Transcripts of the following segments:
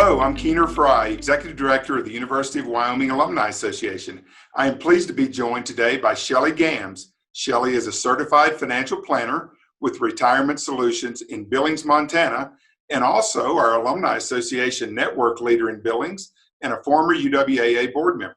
Hello, I'm Keener Fry, Executive Director of the University of Wyoming Alumni Association. I am pleased to be joined today by Shelly Gams. Shelly is a certified financial planner with retirement solutions in Billings, Montana, and also our Alumni Association network leader in Billings and a former UWAA board member.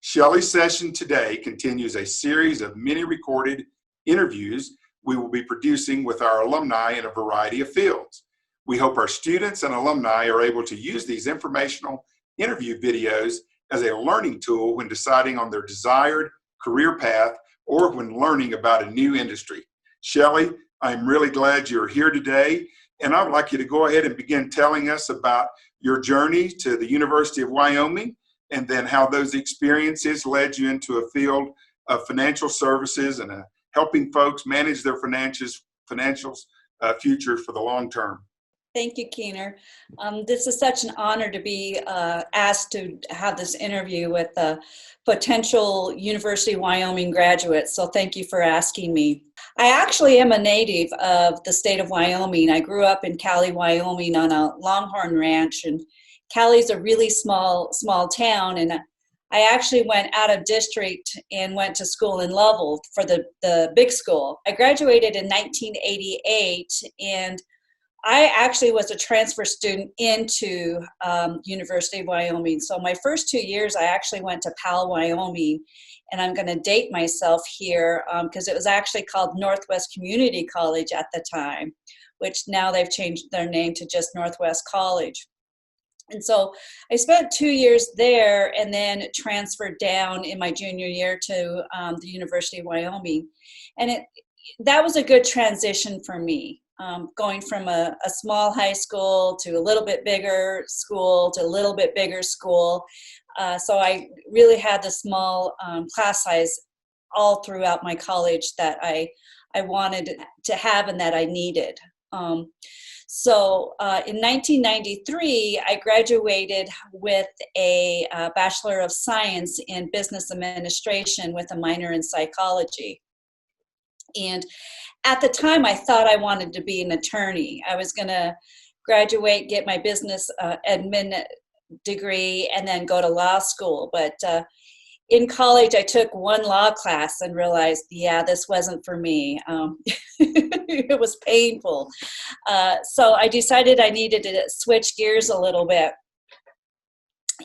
Shelly's session today continues a series of many recorded interviews we will be producing with our alumni in a variety of fields. We hope our students and alumni are able to use these informational interview videos as a learning tool when deciding on their desired career path or when learning about a new industry. Shelly, I'm really glad you're here today, and I would like you to go ahead and begin telling us about your journey to the University of Wyoming and then how those experiences led you into a field of financial services and helping folks manage their financials future for the long term. Thank you, Keener. This is such an honor to be asked to have this interview with a potential University of Wyoming graduate, so thank you for asking me. I actually am a native of the state of Wyoming. I grew up in Cowboy, Wyoming on a Longhorn ranch, and Cowboy's a really small town, and I actually went out of district and went to school in Lovell for the big school. I graduated in 1988, and I actually was a transfer student into University of Wyoming. So my first 2 years, I actually went to Powell, Wyoming, and I'm going to date myself here because it was actually called Northwest Community College at the time, which now they've changed their name to just Northwest College. And so I spent 2 years there and then transferred down in my junior year to the University of Wyoming. And that was a good transition for me. Going from a small high school to a little bit bigger school to a little bit bigger school. So I really had the small class size all throughout my college that I wanted to have and that I needed. So in 1993, I graduated with a Bachelor of Science in Business Administration with a minor in psychology. And at the time, I thought I wanted to be an attorney. I was going to graduate, get my business admin degree, and then go to law school. But in college, I took one law class and realized, yeah, this wasn't for me. It was painful. So I decided I needed to switch gears a little bit.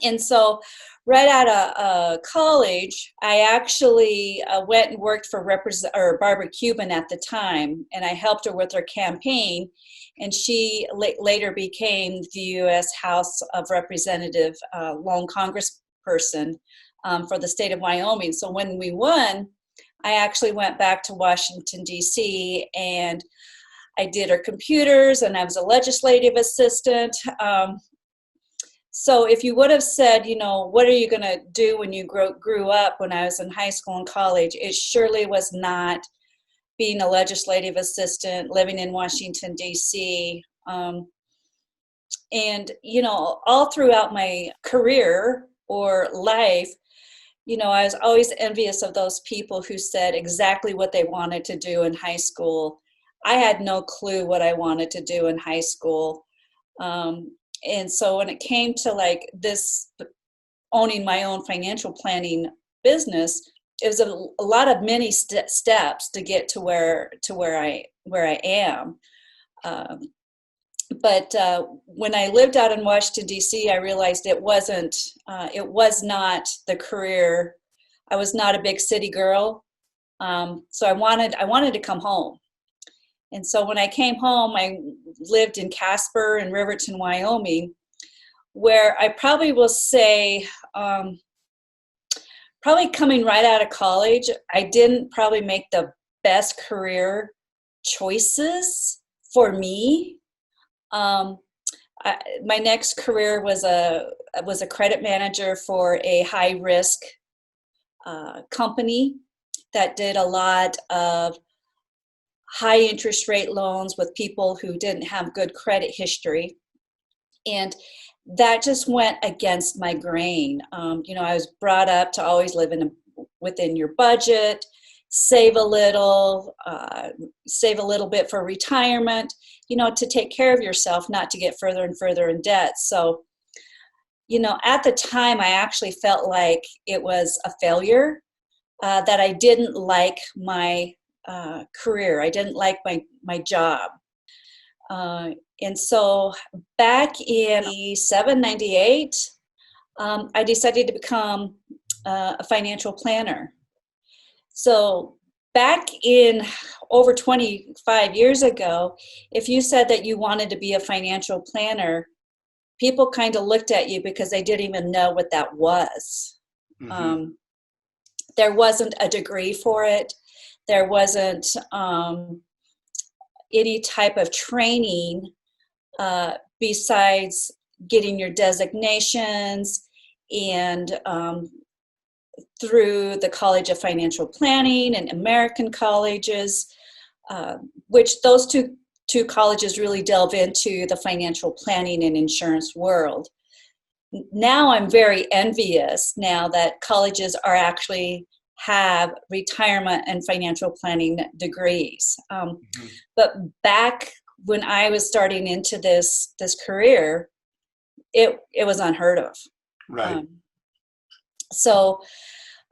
And so right out of college, I actually went and worked for Barbara Cuban at the time, and I helped her with her campaign, and she later became the U.S. House of Representative lone congressperson for the state of Wyoming. So when we won, I actually went back to Washington, D.C., and I did her computers, and I was a legislative assistant. So if you would have said, what are you going to do when you grew up when I was in high school and college, it surely was not being a legislative assistant, living in Washington, D.C. And, all throughout my career or life, I was always envious of those people who said exactly what they wanted to do in high school. I had no clue what I wanted to do in high school. And so when it came to like this owning my own financial planning business, it was a lot of many steps to get to where I am. But when I lived out in Washington, D.C., I realized it was not the career. I was not a big city girl. So I wanted to come home. And so when I came home, I lived in Casper and Riverton, Wyoming, where I probably will say, probably coming right out of college, I didn't probably make the best career choices for me. My next career was a credit manager for a high risk company that did a lot of high interest rate loans with people who didn't have good credit history. And that just went against my grain. I was brought up to always live within your budget, save a little bit for retirement, to take care of yourself, not to get further and further in debt. So at the time, I actually felt like it was a failure, that I didn't like my career. I didn't like my job. And so back in 98, I decided to become a financial planner. So back in over 25 years ago, if you said that you wanted to be a financial planner, people kind of looked at you because they didn't even know what that was. Mm-hmm. There wasn't a degree for it. There wasn't any type of training besides getting your designations and through the College of Financial Planning and American colleges, which those two colleges really delve into the financial planning and insurance world. Now I'm very envious now that colleges are actually have retirement and financial planning degrees. Mm-hmm. But back when I was starting into this career, it was unheard of. Right. So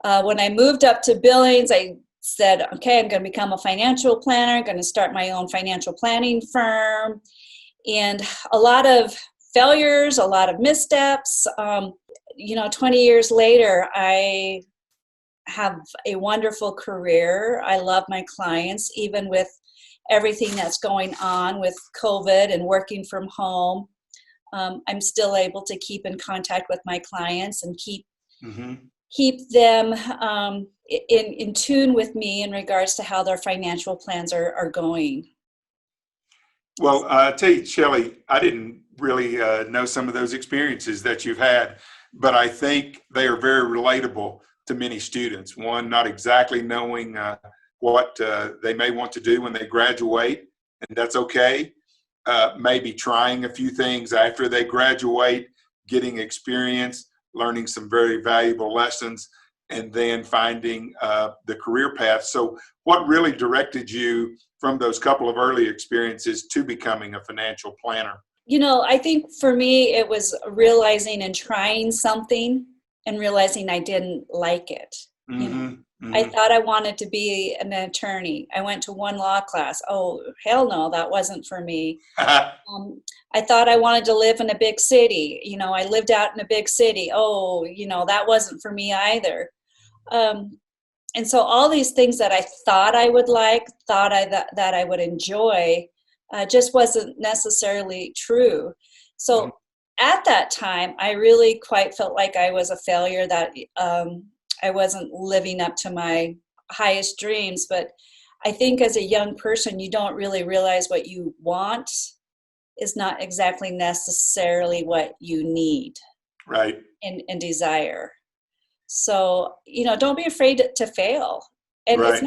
when I moved up to Billings, I said, okay, I'm going to become a financial planner. I'm going to start my own financial planning firm. And a lot of failures, a lot of missteps. 20 years later, I have a wonderful career. I love my clients, even with everything that's going on with COVID and working from home. I'm still able to keep in contact with my clients and keep them in tune with me in regards to how their financial plans are going. Well, I tell you, Shelly, I didn't really know some of those experiences that you've had, but I think they are very relatable to many students. One, not exactly knowing what they may want to do when they graduate, and that's okay. Maybe trying a few things after they graduate, getting experience, learning some very valuable lessons, and then finding the career path. So what really directed you from those couple of early experiences to becoming a financial planner? I think for me, it was realizing and trying something and realizing I didn't like it. I thought I wanted to be an attorney. I went to one law class. Oh, hell no, that wasn't for me. I thought I wanted to live in a big city. I lived out in a big city. Oh, that wasn't for me either. And so all these things that I thought I would like, that I would enjoy, just wasn't necessarily true. So at that time, I really quite felt like I was a failure, that I wasn't living up to my highest dreams. But I think as a young person, you don't really realize what you want is not exactly necessarily what you need, right, and desire. So, don't be afraid to fail. And right. it's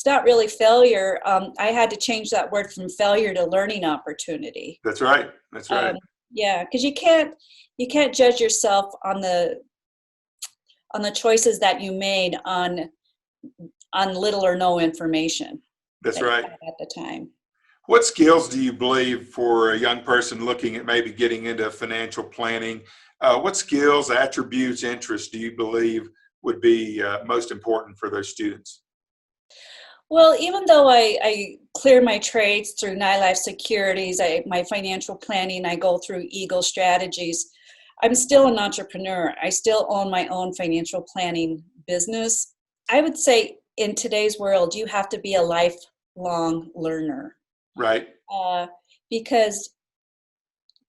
not really failure. I had to change that word from failure to learning opportunity. That's right. That's right. Yeah, because you can't judge yourself on the choices that you made on little or no information. That's that you right. had at the time. What skills do you believe for a young person looking at maybe getting into financial planning? What skills, attributes, interests do you believe would be most important for those students? Well, even though I clear my trades through NILIFE Securities, my financial planning, I go through Eagle Strategies, I'm still an entrepreneur. I still own my own financial planning business. I would say in today's world, you have to be a lifelong learner. Right. Because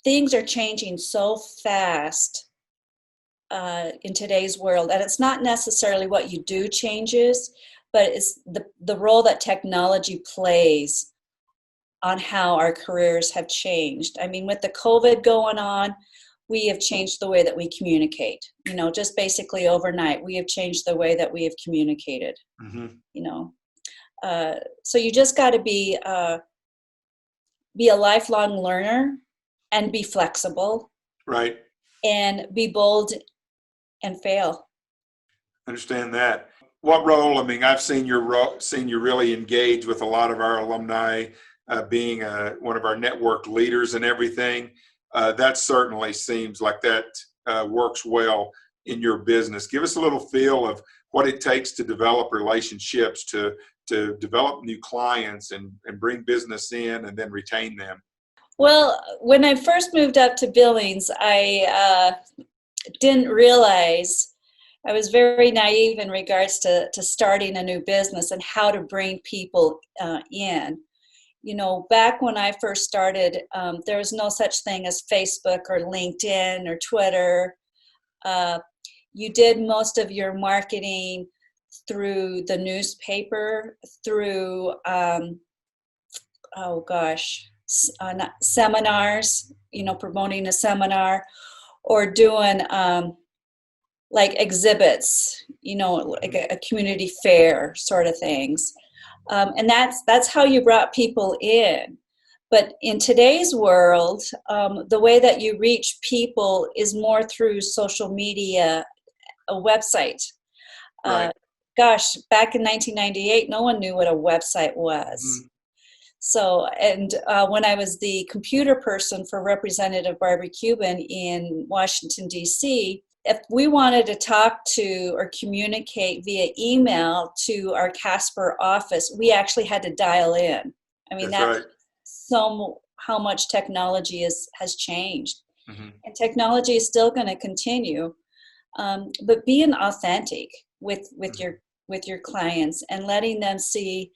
things are changing so fast in today's world, and it's not necessarily what you do changes, but it's the role that technology plays on how our careers have changed. I mean, with the COVID going on, we have changed the way that we communicate. Just basically overnight, we have changed the way that we have communicated. So you just got to be a lifelong learner and be flexible. Right. And be bold and fail. Understand that. What role? I mean, I've seen you really engage with a lot of our alumni, being one of our network leaders and everything. That certainly seems like that works well in your business. Give us a little feel of what it takes to develop relationships, to develop new clients and bring business in and then retain them. Well, when I first moved up to Billings, I didn't realize, I was very naive in regards to starting a new business and how to bring people in. You know, back when I first started, there was no such thing as Facebook or LinkedIn or Twitter. You did most of your marketing through the newspaper, through, seminars, you know, promoting a seminar, or doing like exhibits, you know, like a community fair sort of things. And that's how you brought people in. But in today's world, the way that you reach people is more through social media, a website. Right. Gosh, back in 1998, no one knew what a website was. Mm. So, and when I was the computer person for Representative Barbara Cuban in Washington, D.C., if we wanted to talk to or communicate via email to our Casper office, we actually had to dial in. I mean, That's right. how much technology has changed. Mm-hmm. And technology is still going to continue. But being authentic with your clients and letting them see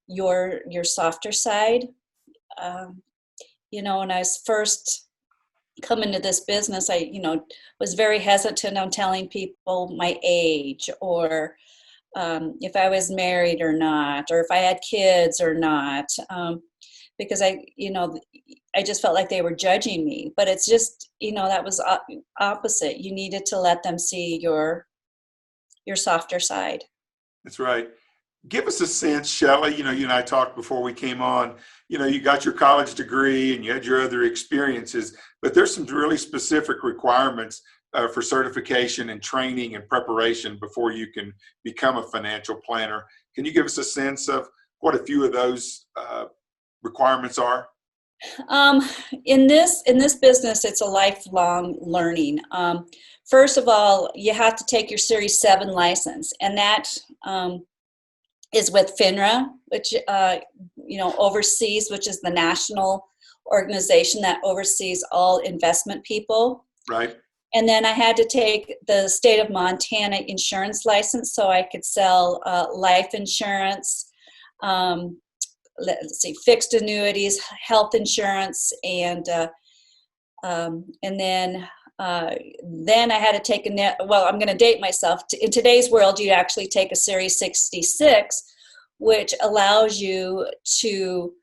your softer side. You know, when I was first coming to this business, I, you know, was very hesitant on telling people my age, or if I was married or not, or if I had kids or not, because I just felt like they were judging me. But it's just, you know, that was opposite. You needed to let them see your softer side. That's right. Give us a sense, Shelley, you know, you and I talked before we came on, you know, you got your college degree and you had your other experiences, but there's some really specific requirements for certification and training and preparation before you can become a financial planner. Can you give us a sense of what a few of those requirements are? In this business, it's a lifelong learning. First of all, you have to take your Series 7 license, and that is with FINRA, which oversees, which is the national organization that oversees all investment people. Right. And then I had to take the state of Montana insurance license so I could sell life insurance, fixed annuities, health insurance, and then I had to take I'm going to date myself. In today's world, you actually take a Series 66, which allows you to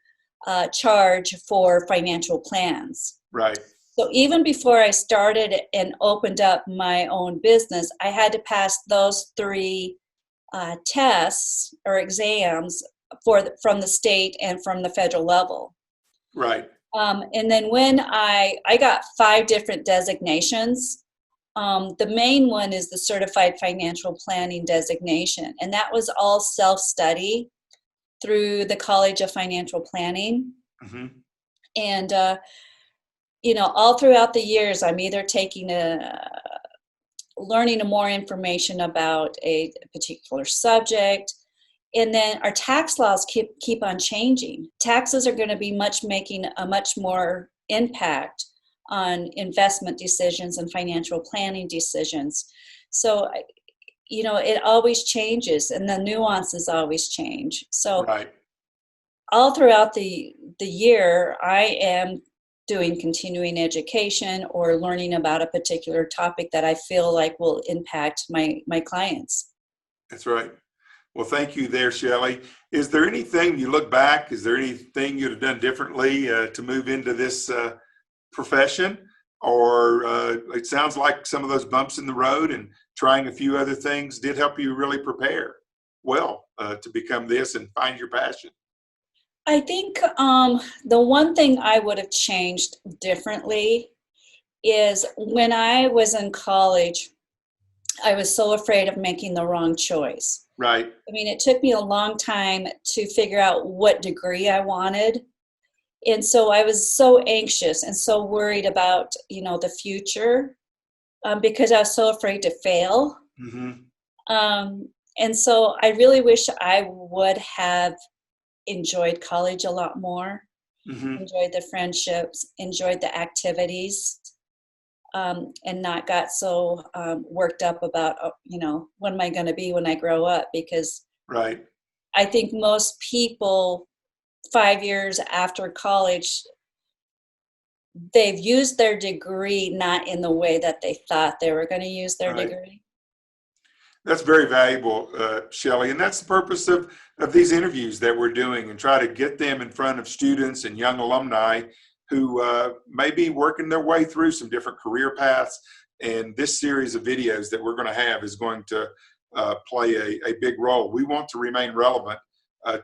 charge for financial plans. Right. So even before I started and opened up my own business, I had to pass those 3 tests or exams from the state and from the federal level. Right. And then when I got 5 different designations, the main one is the Certified Financial Planning designation. And that was all self-study through the College of Financial Planning. Mm-hmm. And, all throughout the years, I'm either learning more information about a particular subject. And then our tax laws keep on changing. Taxes are going to be making a much more impact on investment decisions and financial planning decisions. So, it always changes, and the nuances always change. So, right. All throughout the year, I am doing continuing education or learning about a particular topic that I feel like will impact my clients. That's right. Well, thank you there, Shelley. Is there anything you look back? Is there anything you'd have done differently to move into this profession? Or it sounds like some of those bumps in the road and trying a few other things did help you really prepare well to become this and find your passion. I think the one thing I would have changed differently is when I was in college, I was so afraid of making the wrong choice. Right. I mean, it took me a long time to figure out what degree I wanted. And so I was so anxious and so worried about, the future because I was so afraid to fail. Mm-hmm. And so I really wish I would have enjoyed college a lot more, Mm-hmm. enjoyed the friendships, enjoyed the activities, and not got so worked up about, what am I going to be when I grow up? Because Right. I think most people 5 years after college, they've used their degree not in the way that they thought they were going to use their Right. degree. That's very valuable, Shelley, and that's the purpose of these interviews that we're doing, and try to get them in front of students and young alumni who may be working their way through some different career paths. And this series of videos that we're going to have is going to play a big role. We want to remain relevant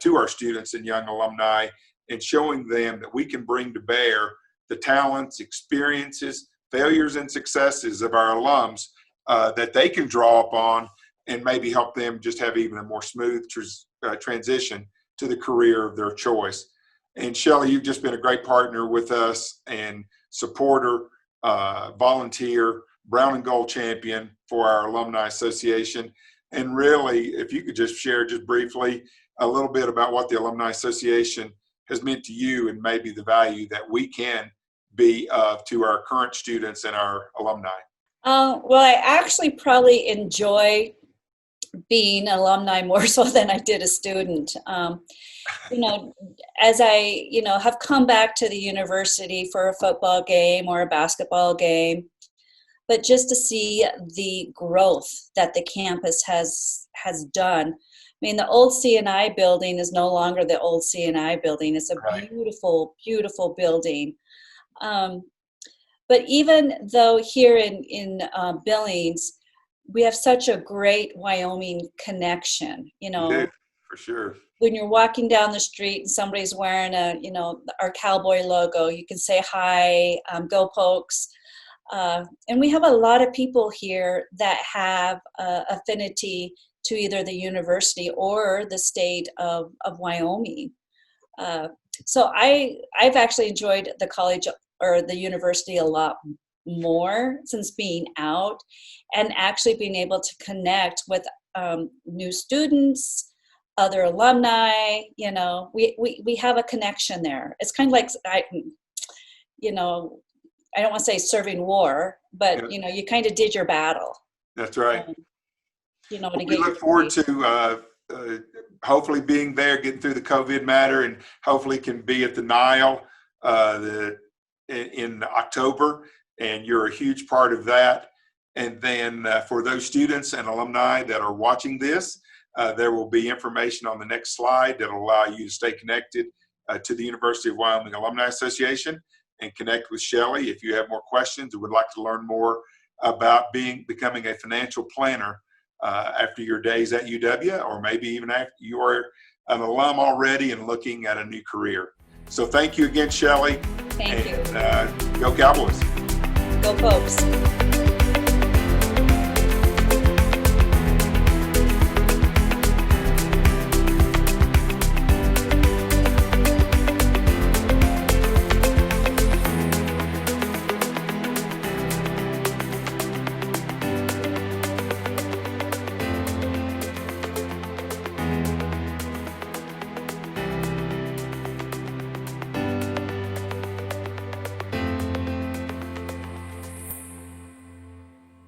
to our students and young alumni, and showing them that we can bring to bear the talents, experiences, failures, and successes of our alums that they can draw upon, and maybe help them just have even a more smooth transition to the career of their choice. And Shelley, you've just been a great partner with us, and supporter, volunteer, brown and gold champion for our Alumni Association. And really, if you could just share just briefly a little bit about what the Alumni Association has meant to you, and maybe the value that we can be of to our current students and our alumni. Well, I actually probably enjoy being an alumni more so than I did a student. As I, have come back to the university for a football game or a basketball game, but just to see the growth that the campus has done. I mean, the old C&I building is no longer the old C&I building. It's a Right. beautiful, beautiful building. But even though here in Billings, we have such a great Wyoming connection, You do, for sure. when you're walking down the street and somebody's wearing our cowboy logo, you can say hi, go Pokes. And we have a lot of people here that have affinity to either the university or the state of Wyoming. So I've actually enjoyed the college or the university a lot more since being out, and actually being able to connect with new students, other alumni. We have a connection there. It's kind of like I don't want to say serving war, but Yeah. You kind of did your battle. That's right. To We get look forward to hopefully being there, getting through the COVID matter, and hopefully can be at the Nile in October. And you're a huge part of that. And then for those students and alumni that are watching this, there will be information on the next slide that will allow you to stay connected to the University of Wyoming Alumni Association, and connect with Shelley if you have more questions or would like to learn more about becoming a financial planner after your days at UW, or maybe even after you are an alum already and looking at a new career. So thank you again, Shelley. Thank you. Go Cowboys. Go Pokes.